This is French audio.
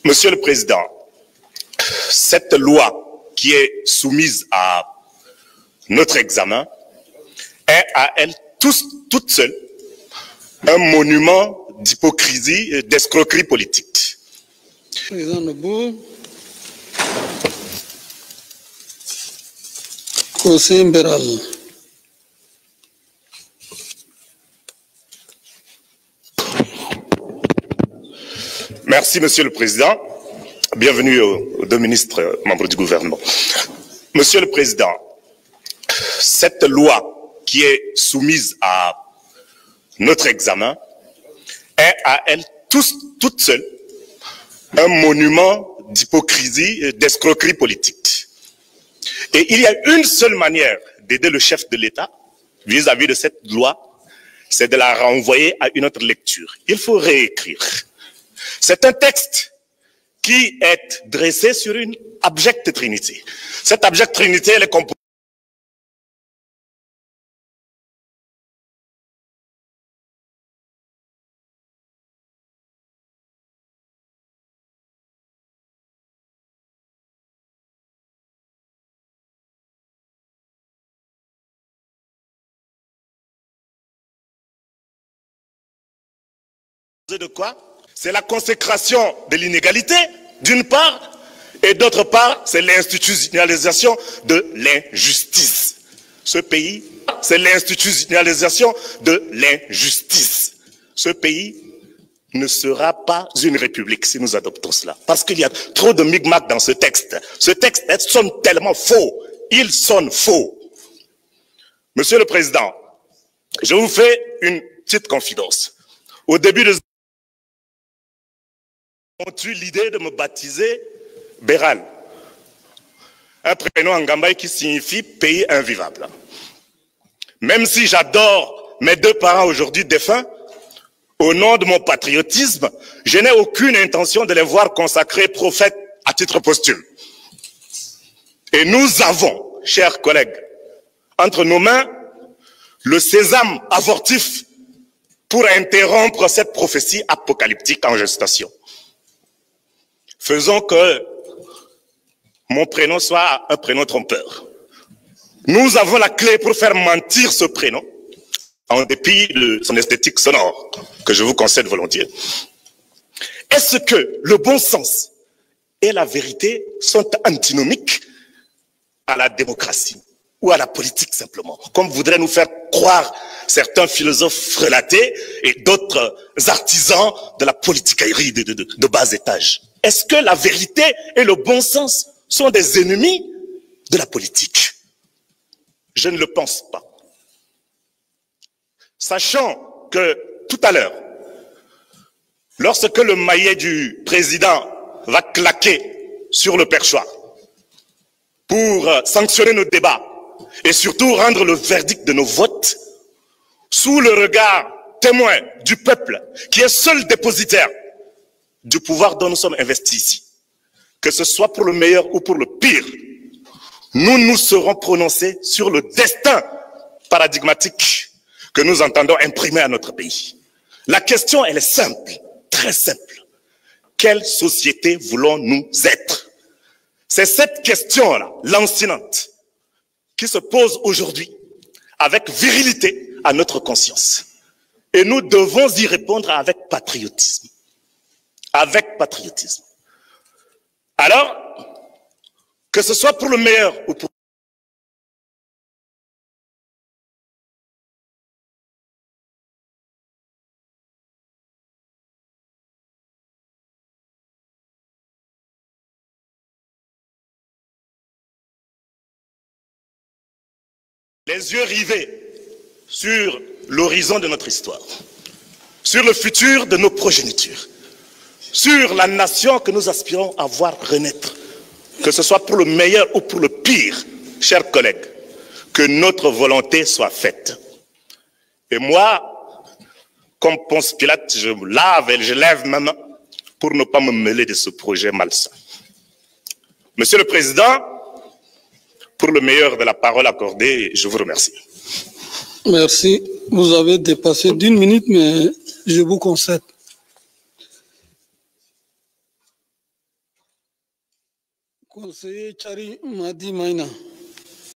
Monsieur le Président, cette loi qui est soumise à notre examen est à elle toute seule un monument d'hypocrisie et d'escroquerie politique. Président Nobo, Conseil libéral. Merci, Monsieur le Président. Bienvenue aux deux ministres membres du gouvernement. Monsieur le Président, cette loi qui est soumise à notre examen est à elle toute seule un monument d'hypocrisie et d'escroquerie politique. Et il y a une seule manière d'aider le chef de l'État vis-à-vis de cette loi, c'est de la renvoyer à une autre lecture. Il faut réécrire. C'est un texte qui est dressé sur une abjecte trinité. Cette abjecte trinité, elle est composée de quoi? C'est la consécration de l'inégalité, d'une part, et d'autre part, c'est l'institutionnalisation de l'injustice. Ce pays, c'est l'institutionnalisation de l'injustice. Ce pays ne sera pas une république si nous adoptons cela. Parce qu'il y a trop de micmacs dans ce texte. Ce texte sonne tellement faux. Il sonne faux. Monsieur le Président, je vous fais une petite confidence. Au début de ont eu l'idée de me baptiser Béral, un prénom en Gambaye qui signifie pays invivable. Même si j'adore mes deux parents aujourd'hui défunts, au nom de mon patriotisme, je n'ai aucune intention de les voir consacrés prophètes à titre posthume. Et nous avons, chers collègues, entre nos mains, le sésame avortif pour interrompre cette prophétie apocalyptique en gestation. Faisons que mon prénom soit un prénom trompeur. Nous avons la clé pour faire mentir ce prénom, en dépit de son esthétique sonore, que je vous concède volontiers. Est-ce que le bon sens et la vérité sont antinomiques à la démocratie ou à la politique simplement, comme voudraient nous faire croire certains philosophes relatés et d'autres artisans de la politicaillerie de bas étage? Est-ce que la vérité et le bon sens sont des ennemis de la politique? Je ne le pense pas. Sachant que tout à l'heure, lorsque le maillet du président va claquer sur le perchoir pour sanctionner nos débats et surtout rendre le verdict de nos votes, sous le regard témoin du peuple qui est seul dépositaire du pouvoir dont nous sommes investis ici, que ce soit pour le meilleur ou pour le pire, nous nous serons prononcés sur le destin paradigmatique que nous entendons imprimer à notre pays. La question, elle est simple, très simple. Quelle société voulons-nous être? C'est cette question-là, lancinante, qui se pose aujourd'hui avec virilité à notre conscience. Et nous devons y répondre avec patriotisme. Avec patriotisme. Alors, que ce soit pour le meilleur ou pour les yeux rivés sur l'horizon de notre histoire, sur le futur de nos progénitures, sur la nation que nous aspirons à voir renaître, que ce soit pour le meilleur ou pour le pire, chers collègues, que notre volonté soit faite. Et moi, comme Ponce Pilate, je lave et je lève ma main pour ne pas me mêler de ce projet malsain. Monsieur le Président, pour le meilleur de la parole accordée, je vous remercie. Merci. Vous avez dépassé d'1 minute, mais je vous concède. Conseiller Chari Madi Maina.